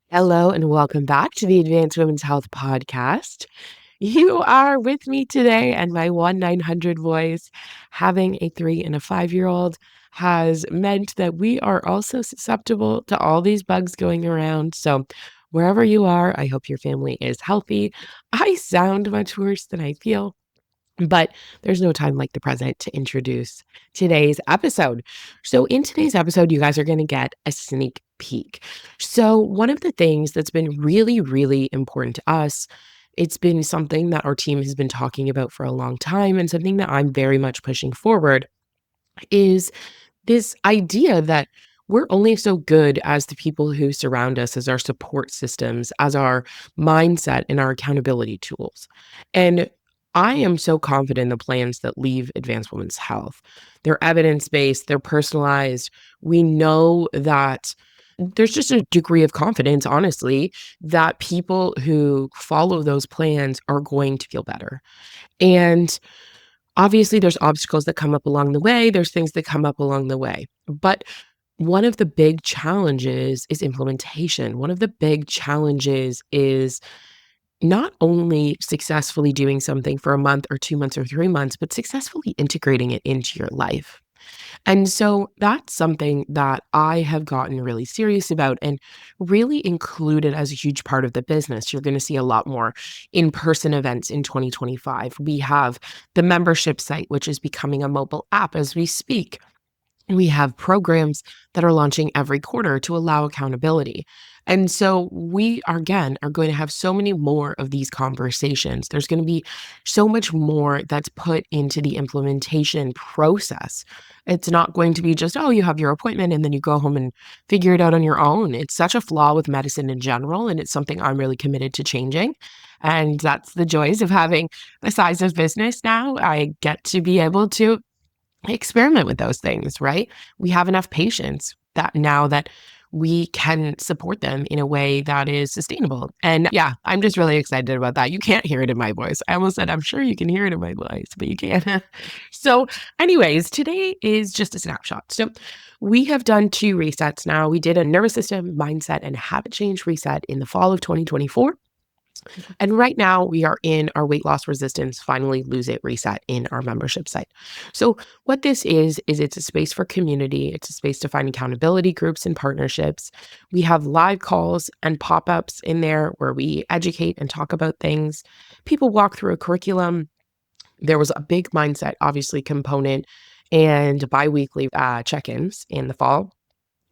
Hello and welcome back to the Advanced Women's Health Podcast. You are with me today, and my 1-900 voice, having a 3 and a 5-year-old, has meant that we are also susceptible to all these bugs going around. So, wherever you are, I hope your family is healthy. I sound much worse than I feel. But there's no time like the present to introduce today's episode. So, in today's episode, you guys are going to get a sneak peek. So, one of the things that's been really, really important to us, it's been something that our team has been talking about for a long time, and something that I'm very much pushing forward is this idea that we're only so good as the people who surround us, as our support systems, as our mindset and our accountability tools. And I am so confident in the plans that leave Advanced Women's Health. They're evidence-based, they're personalized. We know that there's just a degree of confidence, honestly, that people who follow those plans are going to feel better. And obviously, there's obstacles that come up along the way, there's things that come up along the way. But one of the big challenges is implementation. One of the big challenges is not only successfully doing something for a month or 2 months or 3 months, but successfully integrating it into your life. And so that's something that I have gotten really serious about and really included as a huge part of the business. You're going to see a lot more in-person events in 2025. We have the membership site, which is becoming a mobile app as we speak. We have programs that are launching every quarter to allow accountability. And so we are, again, are going to have so many more of these conversations. There's going to be so much more that's put into the implementation process. It's not going to be just, oh, you have your appointment and then you go home and figure it out on your own. It's such a flaw with medicine in general, and it's something I'm really committed to changing. And that's the joys of having the size of business now. I get to be able to experiment with those things, right? We have enough patients that now that we can support them in a way that is sustainable. And yeah, I'm just really excited about that. You can't hear it in my voice. I almost said, I'm sure you can hear it in my voice, but you can't. So, anyways, today is just a snapshot. So, we have done 2 resets now. We did a nervous system, mindset, and habit change reset in the fall of 2024. And right now we are in our weight loss resistance, finally lose it reset in our membership site. So what this is it's a space for community. It's a space to find accountability groups and partnerships. We have live calls and pop-ups in there where we educate and talk about things. People walk through a curriculum. There was a big mindset, obviously, component and biweekly check-ins in the fall.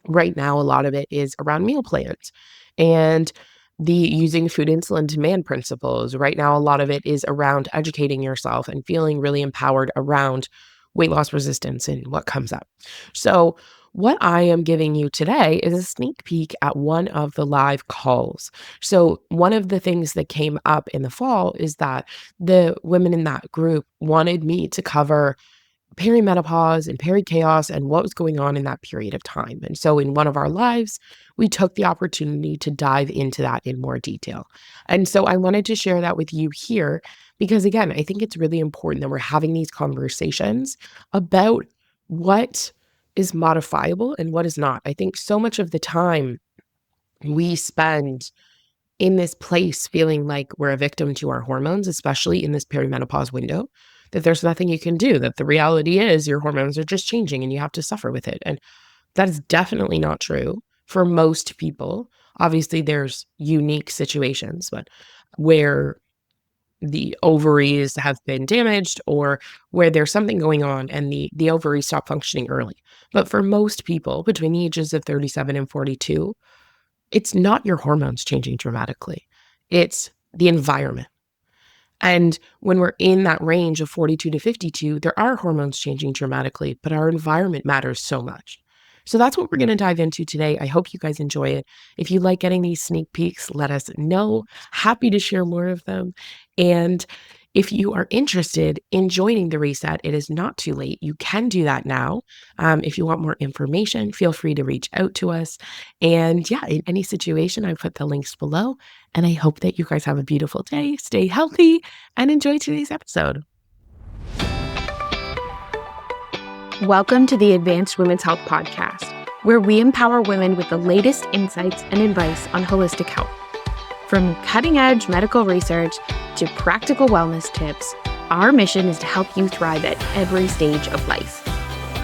Right now, a lot of it is around meal plans and the using food insulin demand principles. Right now, a lot of it is around educating yourself and feeling really empowered around weight loss resistance and what comes up. So, what I am giving you today is a sneak peek at one of the live calls. So, one of the things that came up in the fall is that the women in that group wanted me to cover perimenopause and perichaos and what was going on in that period of time. And so in one of our lives, we took the opportunity to dive into that in more detail. And so I wanted to share that with you here because, again, I think it's really important that we're having these conversations about what is modifiable and what is not. I think so much of the time we spend in this place feeling like we're a victim to our hormones, especially in this perimenopause window, that there's nothing you can do, that the reality is your hormones are just changing and you have to suffer with it. And that is definitely not true for most people. Obviously, there's unique situations, but where the ovaries have been damaged or where there's something going on and the ovaries stop functioning early. But for most people between the ages of 37 and 42, it's not your hormones changing dramatically. It's the environment. And when we're in that range of 42 to 52, there are hormones changing dramatically, but our environment matters so much. So that's what we're going to dive into today. I hope you guys enjoy it. If you like getting these sneak peeks, let us know. Happy to share more of them. And if you are interested in joining the reset, it is not too late. You can do that now. If you want more information, feel free to reach out to us. And yeah, in any situation, I put the links below. And I hope that you guys have a beautiful day, stay healthy, and enjoy today's episode. Welcome to the Advanced Women's Health Podcast, where we empower women with the latest insights and advice on holistic health. From cutting-edge medical research to practical wellness tips, our mission is to help you thrive at every stage of life.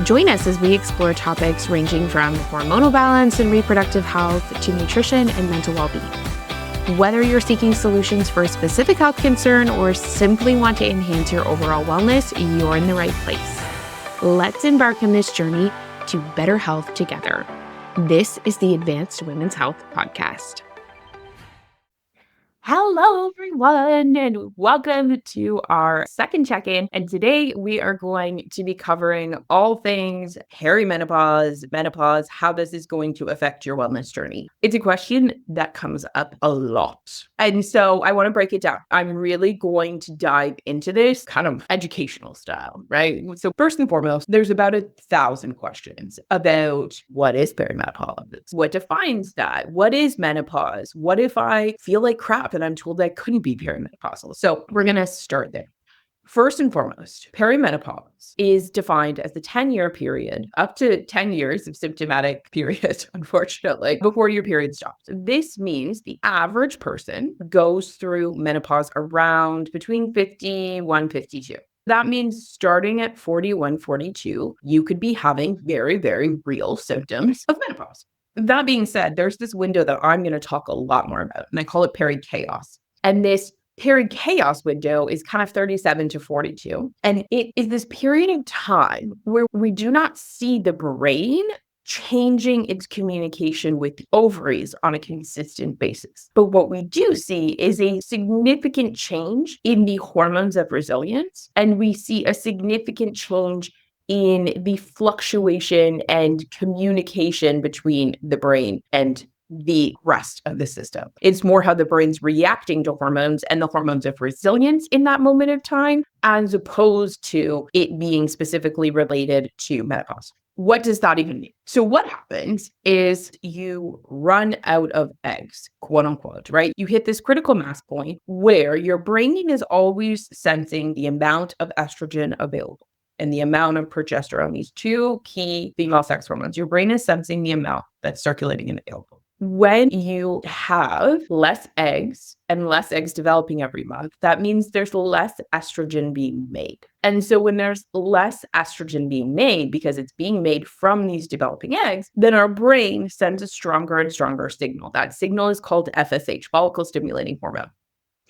Join us as we explore topics ranging from hormonal balance and reproductive health to nutrition and mental well-being. Whether you're seeking solutions for a specific health concern or simply want to enhance your overall wellness, you're in the right place. Let's embark on this journey to better health together. This is the Advanced Women's Health Podcast. Hello, everyone, and welcome to our second check-in. And today we are going to be covering all things perimenopause, menopause, how this is going to affect your wellness journey. It's a question that comes up a lot. And so I want to break it down. I'm really going to dive into this kind of educational style, right? So first and foremost, there's about 1,000 questions about what is perimenopause? What defines that? What is menopause? What if I feel like crap and I'm told I couldn't be perimenopausal? So we're going to start there. First and foremost, perimenopause is defined as the 10-year period, up to 10 years of symptomatic period, unfortunately, before your period stops. This means the average person goes through menopause around between 51, 52. That means starting at 41, 42, you could be having very, very real symptoms of menopause. That being said, there's this window that I'm going to talk a lot more about, and I call it Perichaos. And this Perichaos window is kind of 37 to 42. And it is this period of time where we do not see the brain changing its communication with the ovaries on a consistent basis. But what we do see is a significant change in the hormones of resilience, and we see a significant change in the fluctuation and communication between the brain and the rest of the system. It's more how the brain's reacting to hormones and the hormones of resilience in that moment of time, as opposed to it being specifically related to menopause. What does that even mean? So what happens is you run out of eggs, quote unquote, right? You hit this critical mass point where your brain is always sensing the amount of estrogen available and the amount of progesterone, these two key female sex hormones. Your brain is sensing the amount that's circulating and available. When you have less eggs and less eggs developing every month, that means there's less estrogen being made. And so when there's less estrogen being made because it's being made from these developing eggs, then our brain sends a stronger and stronger signal. That signal is called FSH, follicle stimulating hormone.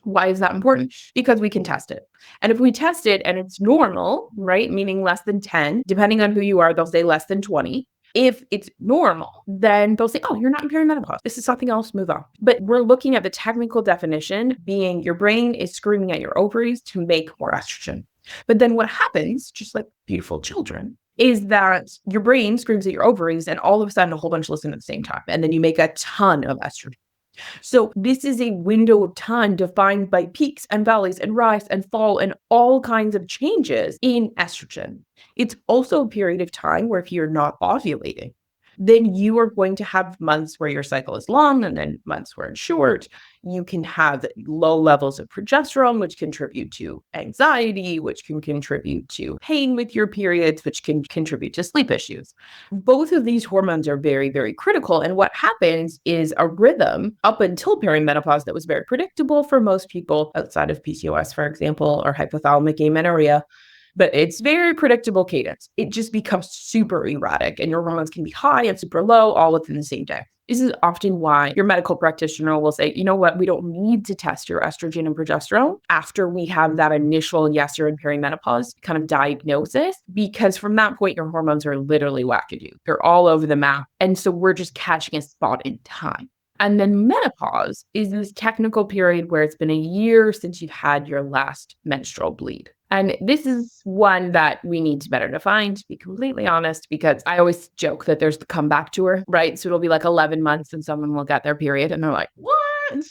Why is that important? Because we can test it. And if we test it and it's normal, right, meaning less than 10, depending on who you are, they'll say less than 20. If it's normal, then they'll say, oh, you're not in perimenopause. This is something else, move on. But we're looking at the technical definition being your brain is screaming at your ovaries to make more estrogen. But then what happens, just like beautiful children, is that your brain screams at your ovaries and all of a sudden a whole bunch listen at the same time. And then you make a ton of estrogen. So this is a window of time defined by peaks and valleys and rise and fall and all kinds of changes in estrogen. It's also a period of time where if you're not ovulating, then you are going to have months where your cycle is long and then months where it's short. You can have low levels of progesterone, which contribute to anxiety, which can contribute to pain with your periods, which can contribute to sleep issues. Both of these hormones are very, very critical. And what happens is a rhythm up until perimenopause that was very predictable for most people outside of PCOS, for example, or hypothalamic amenorrhea. But it's very predictable cadence. It just becomes super erratic and your hormones can be high and super low all within the same day. This is often why your medical practitioner will say, you know what, we don't need to test your estrogen and progesterone after we have that initial, yes, you're in perimenopause kind of diagnosis, because from that point, your hormones are literally wackadoo. They're all over the map. And so we're just catching a spot in time. And then menopause is this technical period where it's been a year since you've had your last menstrual bleed. And this is one that we need to better define, to be completely honest, because I always joke that there's the comeback tour, right? So it'll be like 11 months and someone will get their period and they're like, what?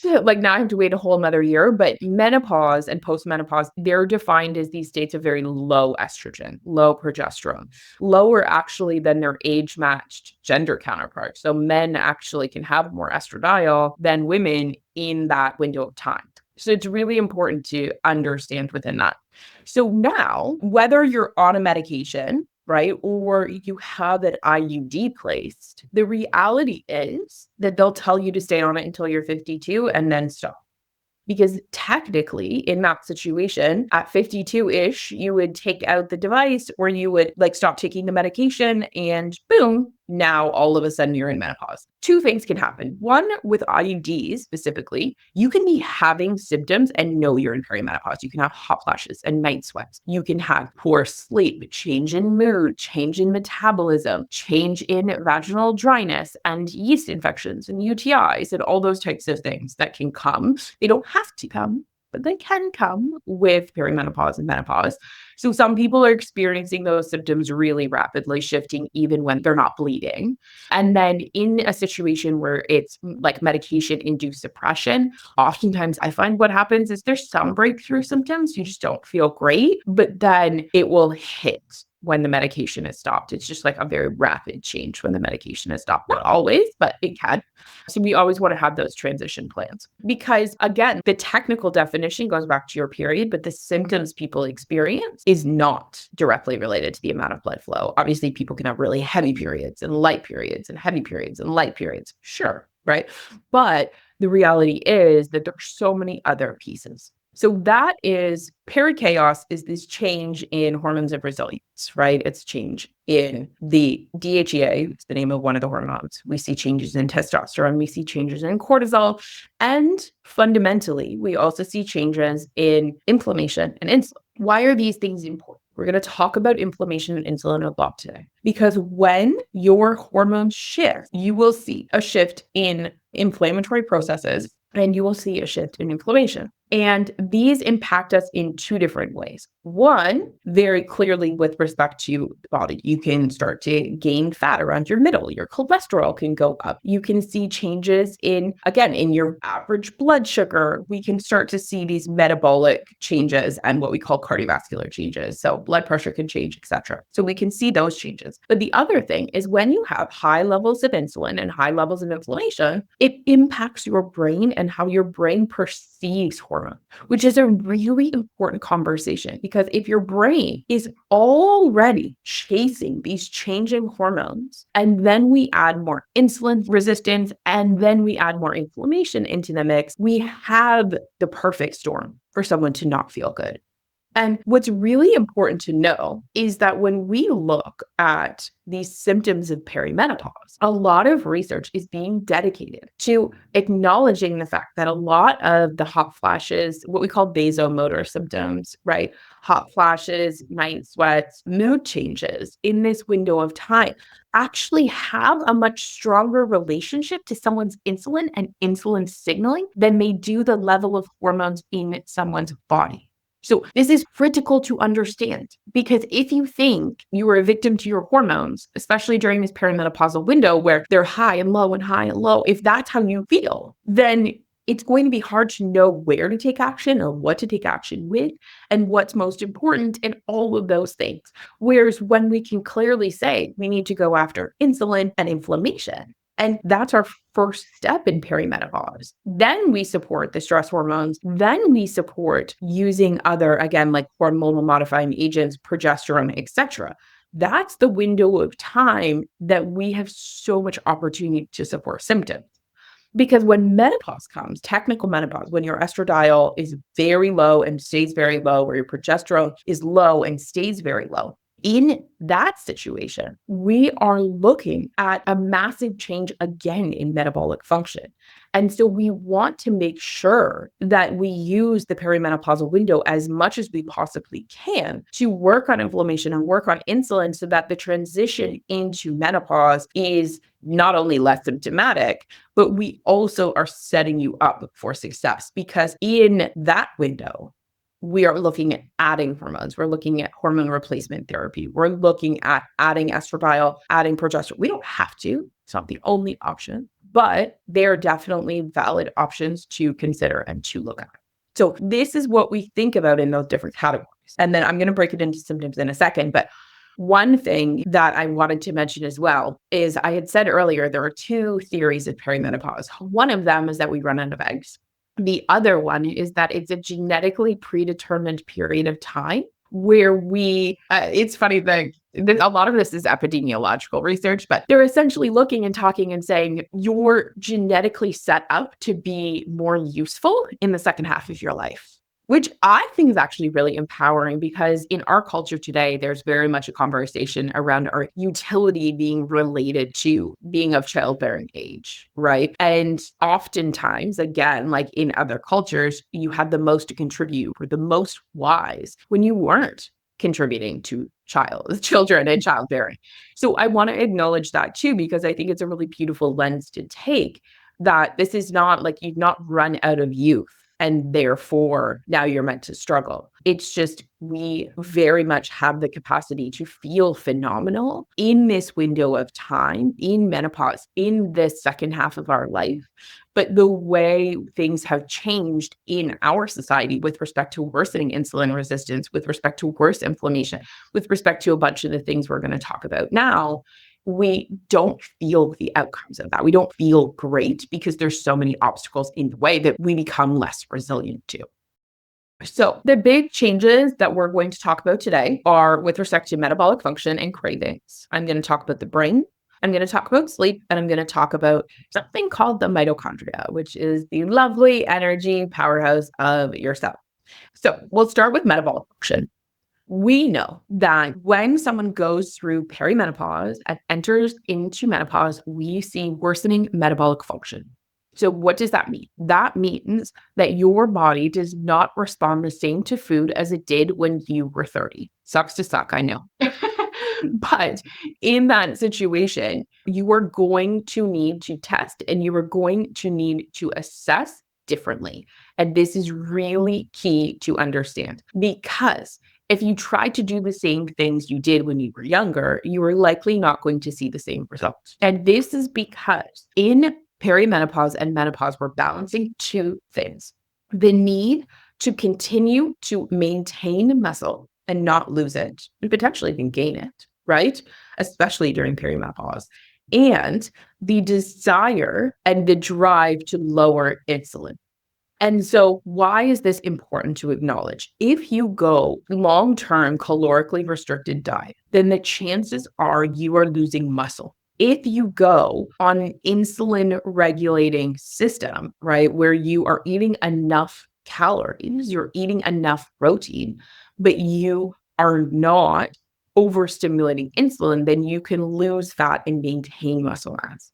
Like now I have to wait a whole another year. But menopause and postmenopause, they're defined as these states of very low estrogen, low progesterone, lower actually than their age-matched gender counterparts. So men actually can have more estradiol than women in that window of time. So it's really important to understand within that. So now, whether you're on a medication, right? Or you have an IUD placed, the reality is that they'll tell you to stay on it until you're 52 and then stop. Because technically, in that situation, at 52-ish, you would take out the device or you would like stop taking the medication and boom, now all of a sudden you're in menopause. Two things can happen. One, with IUDs specifically, you can be having symptoms and know you're in perimenopause. You can have hot flashes and night sweats. You can have poor sleep, change in mood, change in metabolism, change in vaginal dryness and yeast infections and UTIs and all those types of things that can come. They don't have to come, but they can come with perimenopause and menopause. So some people are experiencing those symptoms really rapidly shifting even when they're not bleeding. And then in a situation where it's like medication-induced depression, oftentimes I find what happens is there's some breakthrough symptoms. You just don't feel great, but then it will hit when the medication is stopped. It's just like a very rapid change when the medication is stopped. Not always, but it can. So we always want to have those transition plans because again, the technical definition goes back to your period, but the symptoms people experience is not directly related to the amount of blood flow. Obviously, people can have really heavy periods and light periods and heavy periods and light periods. Sure, right? But the reality is that there's so many other pieces. So that is Perichaos is this change in hormones of resilience, right? It's change in the DHEA, it's the name of one of the hormones. We see changes in testosterone, we see changes in cortisol, and fundamentally, we also see changes in inflammation and insulin. Why are these things important? We're going to talk about inflammation and insulin a lot today because when your hormones shift, you will see a shift in inflammatory processes and you will see a shift in inflammation. And these impact us in two different ways. One, very clearly with respect to the body, you can start to gain fat around your middle. Your cholesterol can go up. You can see changes in your average blood sugar. We can start to see these metabolic changes and what we call cardiovascular changes. So blood pressure can change, etc. So we can see those changes. But the other thing is when you have high levels of insulin and high levels of inflammation, it impacts your brain and how your brain perceives hormones, which is a really important conversation because if your brain is already chasing these changing hormones and then we add more insulin resistance and then we add more inflammation into the mix, we have the perfect storm for someone to not feel good. And what's really important to know is that when we look at these symptoms of perimenopause, a lot of research is being dedicated to acknowledging the fact that a lot of the hot flashes, what we call vasomotor symptoms, right? Hot flashes, night sweats, mood changes in this window of time actually have a much stronger relationship to someone's insulin and insulin signaling than they do the level of hormones in someone's body. So this is critical to understand because if you think you are a victim to your hormones, especially during this perimenopausal window where they're high and low and high and low, if that's how you feel, then it's going to be hard to know where to take action or what to take action with and what's most important and all of those things. Whereas when we can clearly say we need to go after insulin and inflammation, and that's our first step in perimenopause. Then we support the stress hormones. Then we support using other, again, like hormonal modifying agents, progesterone, etc. That's the window of time that we have so much opportunity to support symptoms. Because when menopause comes, technical menopause, when your estradiol is very low and stays very low, where your progesterone is low and stays very low, in that situation, we are looking at a massive change again in metabolic function. And so we want to make sure that we use the perimenopausal window as much as we possibly can to work on inflammation and work on insulin so that the transition into menopause is not only less symptomatic, but we also are setting you up for success because in that window, we are looking at adding hormones. We're looking at hormone replacement therapy. We're looking at adding estradiol, adding progesterone. We don't have to. It's not the only option, but they're definitely valid options to consider and to look at. So this is what we think about in those different categories. And then I'm going to break it into symptoms in a second. But one thing that I wanted to mention as well is I had said earlier, there are two theories of perimenopause. One of them is that we run out of eggs. The other one is that it's a genetically predetermined period of time where it's funny that a lot of this is epidemiological research, but they're essentially looking and talking and saying you're genetically set up to be more useful in the second half of your life, which I think is actually really empowering because in our culture today, there's very much a conversation around our utility being related to being of childbearing age, right? And oftentimes, again, like in other cultures, you had the most to contribute or the most wise when you weren't contributing to children and childbearing. So I want to acknowledge that too, because I think it's a really beautiful lens to take that this is not like you've not run out of youth and therefore now you're meant to struggle. It's just we very much have the capacity to feel phenomenal in this window of time, in menopause, in this second half of our life. But the way things have changed in our society with respect to worsening insulin resistance, with respect to worse inflammation, with respect to a bunch of the things we're going to talk about now, we don't feel the outcomes of that. We don't feel great because there's so many obstacles in the way that we become less resilient to. So the big changes that we're going to talk about today are with respect to metabolic function and cravings. I'm going to talk about the brain. I'm going to talk about sleep, and I'm going to talk about something called the mitochondria, which is the lovely energy powerhouse of your cell. So we'll start with metabolic function. We know that when someone goes through perimenopause and enters into menopause, we see worsening metabolic function. So what does that mean? That means that your body does not respond the same to food as it did when you were 30. Sucks to suck, I know. But in that situation, you are going to need to test and you are going to need to assess differently. And this is really key to understand because if you try to do the same things you did when you were younger, you are likely not going to see the same results. And this is because in perimenopause and menopause, we're balancing two things: the need to continue to maintain muscle and not lose it, and potentially even gain it, right? Especially during perimenopause, and the desire and the drive to lower insulin. And so, why is this important to acknowledge? If you go long-term calorically restricted diet, then the chances are you are losing muscle. If you go on an insulin regulating system, right, where you are eating enough calories, you're eating enough protein, but you are not overstimulating insulin, then you can lose fat and maintain muscle mass.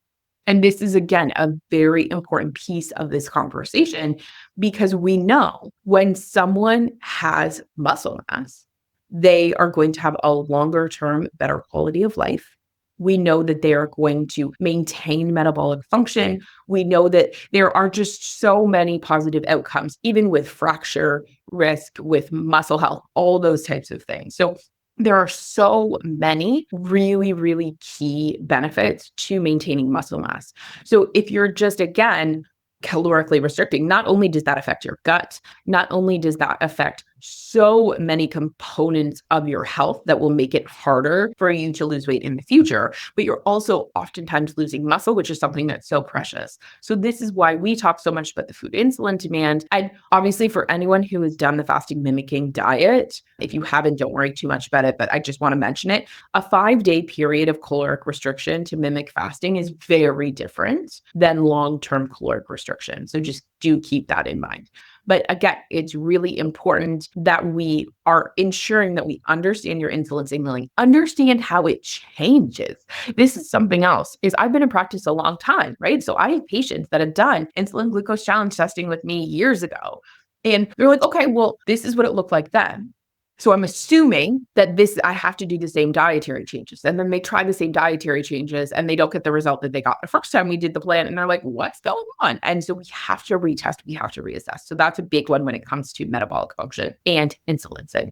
And this is, again, a very important piece of this conversation because we know when someone has muscle mass, they are going to have a longer term, better quality of life. We know that they are going to maintain metabolic function. We know that there are just so many positive outcomes, even with fracture risk, with muscle health, all those types of things. So there are so many really, really key benefits to maintaining muscle mass. So if you're just, again, calorically restricting, not only does that affect your gut, not only does that affect so many components of your health that will make it harder for you to lose weight in the future, but you're also oftentimes losing muscle, which is something that's so precious. So this is why we talk so much about the food insulin demand. And obviously for anyone who has done the fasting mimicking diet, if you haven't, don't worry too much about it, but I just want to mention it. A 5-day period of caloric restriction to mimic fasting is very different than long-term caloric restriction. So just do keep that in mind. But again, it's really important that we are ensuring that we understand your insulin signaling, understand how it changes. This is something else, is I've been in practice a long time, right? So I have patients that have done insulin glucose challenge testing with me years ago. And they're like, okay, well, this is what it looked like then. So I'm assuming that I have to do the same dietary changes. And then they try the same dietary changes and they don't get the result that they got the first time we did the plan. And they're like, what's going on? And so we have to retest, we have to reassess. So that's a big one when it comes to metabolic function and insulin signaling.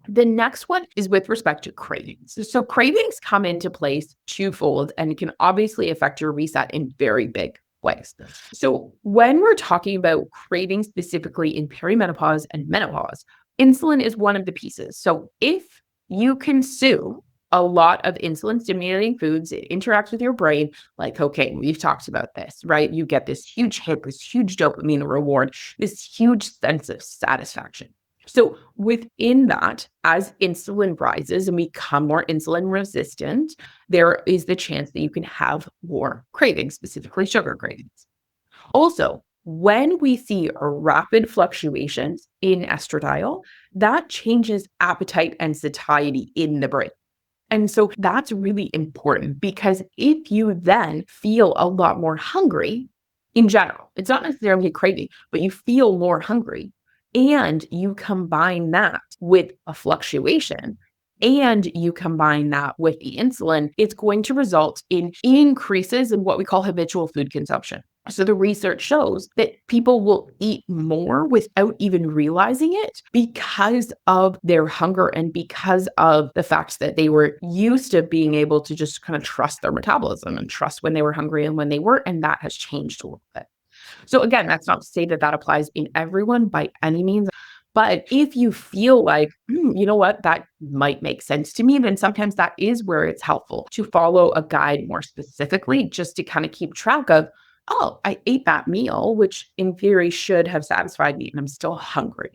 The next one is with respect to cravings. So cravings come into place twofold and can obviously affect your reset in very big ways. So when we're talking about cravings specifically in perimenopause and menopause, insulin is one of the pieces. So if you consume a lot of insulin stimulating foods, it interacts with your brain like cocaine. We've talked about this, right? You get this huge hit, this huge dopamine reward, this huge sense of satisfaction. So within that, as insulin rises and we become more insulin resistant, there is the chance that you can have more cravings, specifically sugar cravings. Also, when we see rapid fluctuations in estradiol, that changes appetite and satiety in the brain. And so that's really important because if you then feel a lot more hungry in general, it's not necessarily a craving, but you feel more hungry and you combine that with a fluctuation and you combine that with the insulin, it's going to result in increases in what we call habitual food consumption. So the research shows that people will eat more without even realizing it because of their hunger and because of the fact that they were used to being able to just kind of trust their metabolism and trust when they were hungry and when they weren't. And that has changed a little bit. So again, that's not to say that that applies in everyone by any means. But if you feel like, you know what, that might make sense to me, then sometimes that is where it's helpful to follow a guide more specifically, just to kind of keep track of, oh, I ate that meal, which in theory should have satisfied me, and I'm still hungry.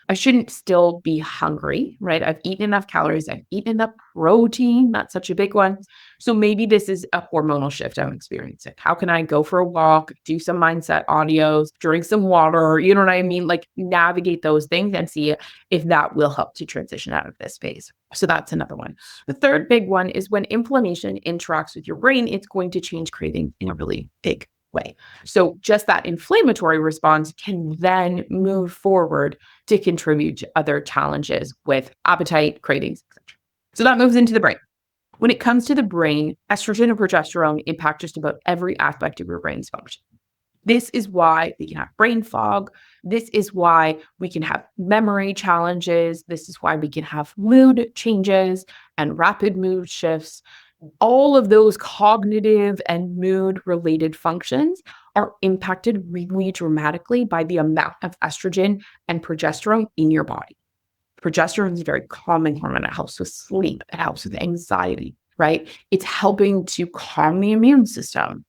I shouldn't still be hungry, right? I've eaten enough calories, I've eaten enough protein, not such a big one. So maybe this is a hormonal shift I'm experiencing. How can I go for a walk, do some mindset audios, drink some water, you know what I mean? Like navigate those things and see if that will help to transition out of this phase. So that's another one. The third big one is when inflammation interacts with your brain, it's going to change craving in a really big way. So just that inflammatory response can then move forward to contribute to other challenges with appetite, cravings, etc. So that moves into the brain. When it comes to the brain, estrogen and progesterone impact just about every aspect of your brain's function. This is why we can have brain fog. This is why we can have memory challenges. This is why we can have mood changes and rapid mood shifts. All of those cognitive and mood related functions are impacted really dramatically by the amount of estrogen and progesterone in your body. Progesterone is a very calming hormone. It helps with sleep. It helps with anxiety, right? It's helping to calm the immune system.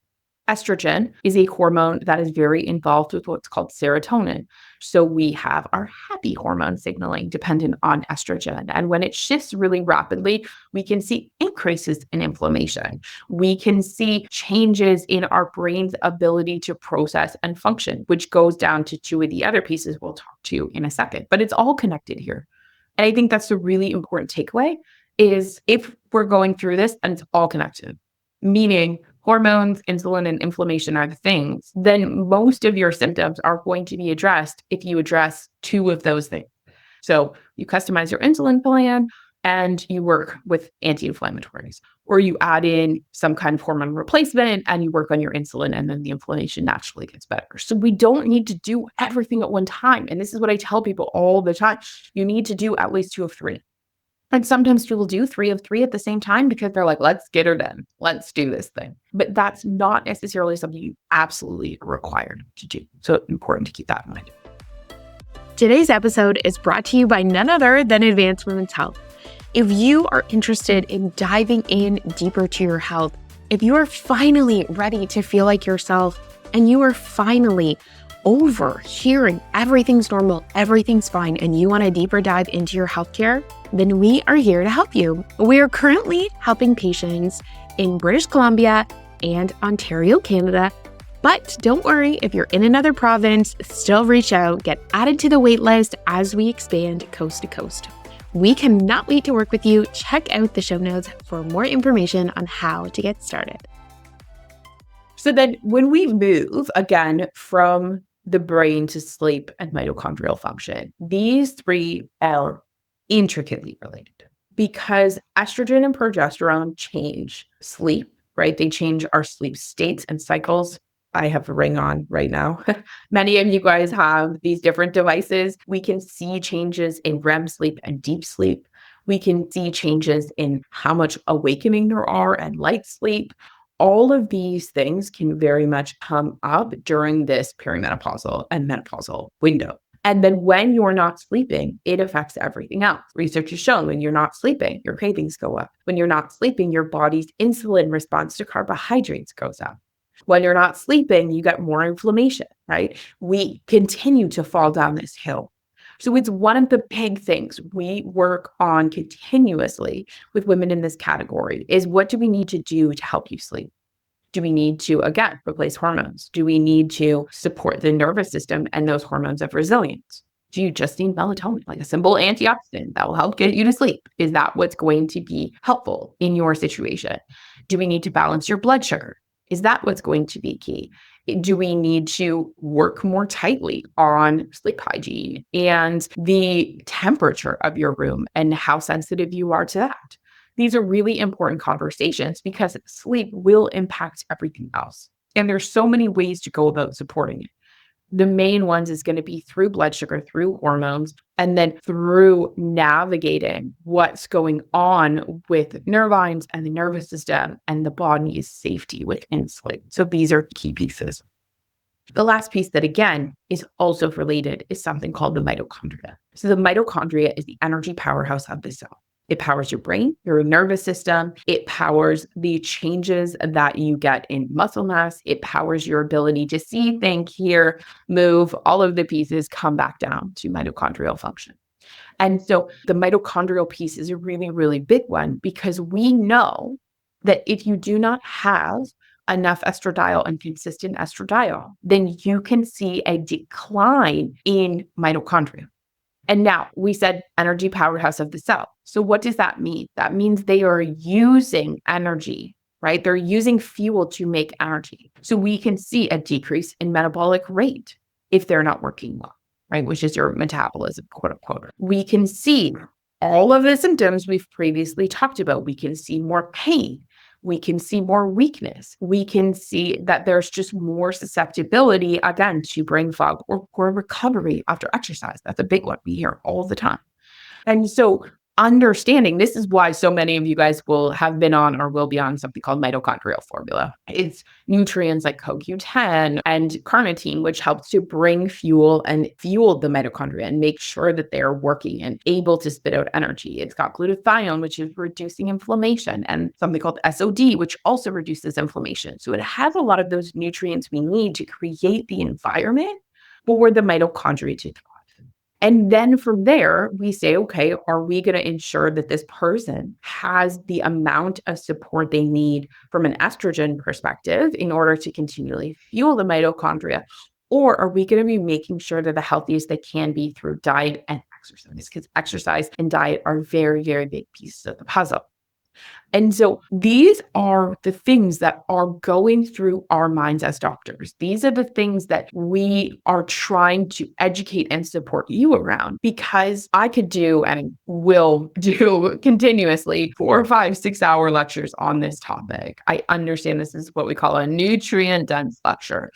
Estrogen is a hormone that is very involved with what's called serotonin. So we have our happy hormone signaling dependent on estrogen. And when it shifts really rapidly, we can see increases in inflammation. We can see changes in our brain's ability to process and function, which goes down to two of the other pieces we'll talk to in a second. But it's all connected here. And I think that's a really important takeaway is if we're going through this and it's all connected, meaning hormones, insulin, and inflammation are the things, then most of your symptoms are going to be addressed if you address two of those things. So you customize your insulin plan and you work with anti-inflammatories, or you add in some kind of hormone replacement and you work on your insulin and then the inflammation naturally gets better. So we don't need to do everything at one time. And this is what I tell people all the time. You need to do at least two of three. And sometimes people do three of three at the same time because they're like, let's get her done. Let's do this thing. But that's not necessarily something you absolutely are required to do. So important to keep that in mind. Today's episode is brought to you by none other than Advanced Women's Health. If you are interested in diving in deeper to your health, if you are finally ready to feel like yourself, and you are finally over hearing everything's normal, everything's fine, and you want a deeper dive into your healthcare, then we are here to help you. We are currently helping patients in British Columbia and Ontario, Canada. But don't worry, if you're in another province, still reach out, get added to the wait list as we expand coast to coast. We cannot wait to work with you. Check out the show notes for more information on how to get started. So then when we move again from the brain to sleep and mitochondrial function, these three are intricately related because estrogen and progesterone change sleep, right? They change our sleep states and cycles. I have a ring on right now. Many of you guys have these different devices. We can see changes in REM sleep and deep sleep. We can see changes in how much awakening there are and light sleep. All of these things can very much come up during this perimenopausal and menopausal window. And then when you're not sleeping, it affects everything else. Research has shown when you're not sleeping, your cravings go up. When you're not sleeping, your body's insulin response to carbohydrates goes up. When you're not sleeping, you get more inflammation, right? We continue to fall down this hill. So it's one of the big things we work on continuously with women in this category is what do we need to do to help you sleep? Do we need to, again, replace hormones? Do we need to support the nervous system and those hormones of resilience? Do you just need melatonin, like a simple antioxidant that will help get you to sleep? Is that what's going to be helpful in your situation? Do we need to balance your blood sugar? Is that what's going to be key? Do we need to work more tightly on sleep hygiene and the temperature of your room and how sensitive you are to that? These are really important conversations because sleep will impact everything else. And there's so many ways to go about supporting it. The main ones is going to be through blood sugar, through hormones, and then through navigating what's going on with neurons and the nervous system and the body's safety with insulin. So these are key pieces. The last piece that, again, is also related is something called the mitochondria. So the mitochondria is the energy powerhouse of the cell. It powers your brain, your nervous system. It powers the changes that you get in muscle mass. It powers your ability to see, think, hear, move. All of the pieces come back down to mitochondrial function. And so the mitochondrial piece is a really, really big one because we know that if you do not have enough estradiol and consistent estradiol, then you can see a decline in mitochondria. And now we said energy powerhouse of the cell. So what does that mean? That means they are using energy, right? They're using fuel to make energy. So we can see a decrease in metabolic rate if they're not working well, right? Which is your metabolism, quote unquote. We can see all of the symptoms we've previously talked about. We can see more pain. We can see more weakness. We can see that there's just more susceptibility, again, to brain fog or poor recovery after exercise. That's a big one we hear all the time. And so understanding this is why so many of you guys will have been on or will be on something called mitochondrial formula. It's nutrients like CoQ10 and carnitine, which helps to bring fuel and fuel the mitochondria and make sure that they're working and able to spit out energy. It's got glutathione, which is reducing inflammation, and something called SOD, which also reduces inflammation. So it has a lot of those nutrients we need to create the environment for the mitochondria to thrive. And then from there, we say, okay, are we going to ensure that this person has the amount of support they need from an estrogen perspective in order to continually fuel the mitochondria? Or are we going to be making sure they're the healthiest they can be through diet and exercise? Because exercise and diet are very, very big pieces of the puzzle. And so these are the things that are going through our minds as doctors. These are the things that we are trying to educate and support you around, because I could do and will do continuously 4 or 5, 6-hour lectures on this topic. I understand this is what we call a nutrient dense lecture.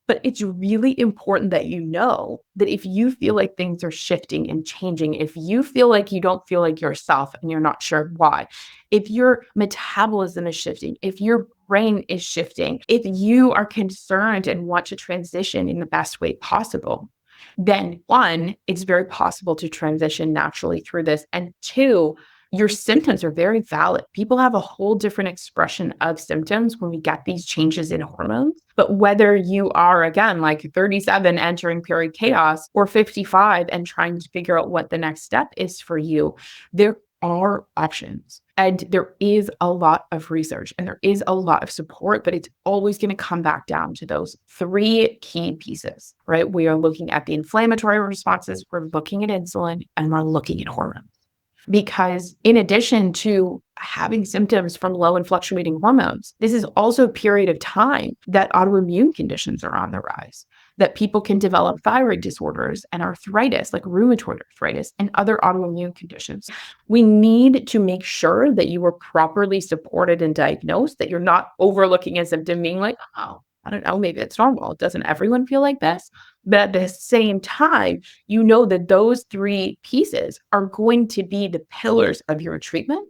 But it's really important that you know that if you feel like things are shifting and changing, if you feel like you don't feel like yourself and you're not sure why, if your metabolism is shifting, if your brain is shifting, if you are concerned and want to transition in the best way possible, then one, it's very possible to transition naturally through this. And two, your symptoms are very valid. People have a whole different expression of symptoms when we get these changes in hormones. But whether you are, again, like 37 entering Perichaos or 55 and trying to figure out what the next step is for you, there are options. And there is a lot of research and there is a lot of support, but it's always going to come back down to those 3 key pieces, right? We are looking at the inflammatory responses, we're looking at insulin, and we're looking at hormones. Because in addition to having symptoms from low and fluctuating hormones, this is also a period of time that autoimmune conditions are on the rise, that people can develop thyroid disorders and arthritis, like rheumatoid arthritis and other autoimmune conditions. We need to make sure that you are properly supported and diagnosed, that you're not overlooking a symptom being like, oh, I don't know, maybe it's normal. Doesn't everyone feel like this? But at the same time, you know that those 3 pieces are going to be the pillars of your treatment.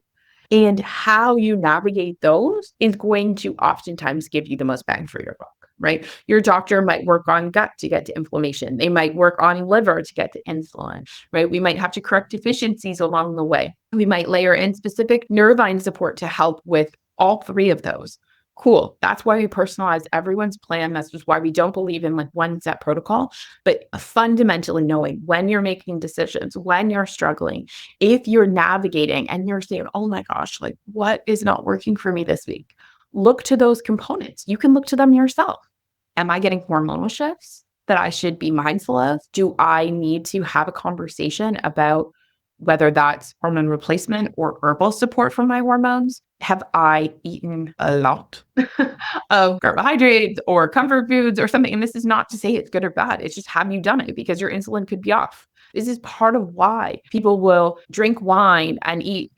And how you navigate those is going to oftentimes give you the most bang for your buck, right? Your doctor might work on gut to get to inflammation. They might work on liver to get to insulin, right? We might have to correct deficiencies along the way. We might layer in specific nervine support to help with all 3 of those. Cool. That's why we personalize everyone's plan. That's just why we don't believe in like one set protocol, but fundamentally knowing when you're making decisions, when you're struggling, if you're navigating and you're saying, oh my gosh, like what is not working for me this week? Look to those components. You can look to them yourself. Am I getting hormonal shifts that I should be mindful of? Do I need to have a conversation about whether that's hormone replacement or herbal support for my hormones? Have I eaten a lot of carbohydrates or comfort foods or something? And this is not to say it's good or bad. It's just, have you done it? Because your insulin could be off. This is part of why people will drink wine and eat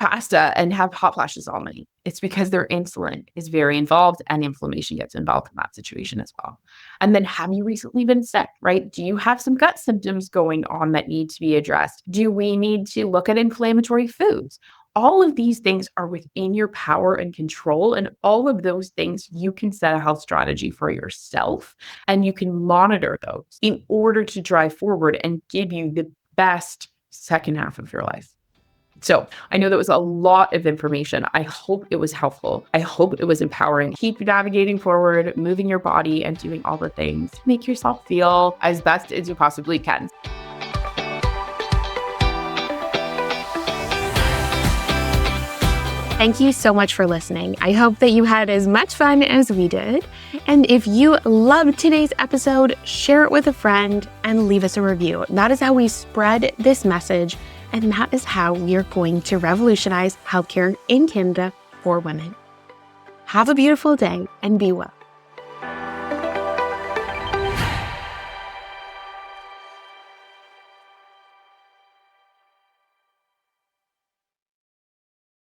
pasta and have hot flashes all night. It's because their insulin is very involved and inflammation gets involved in that situation as well. And then, have you recently been sick, right? Do you have some gut symptoms going on that need to be addressed? Do we need to look at inflammatory foods? All of these things are within your power and control. And all of those things, you can set a health strategy for yourself and you can monitor those in order to drive forward and give you the best second half of your life. So I know that was a lot of information. I hope it was helpful. I hope it was empowering. Keep navigating forward, moving your body and doing all the things to make yourself feel as best as you possibly can. Thank you so much for listening. I hope that you had as much fun as we did. And if you loved today's episode, share it with a friend and leave us a review. That is how we spread this message. And that is how we are going to revolutionize healthcare in Canada for women. Have a beautiful day and be well.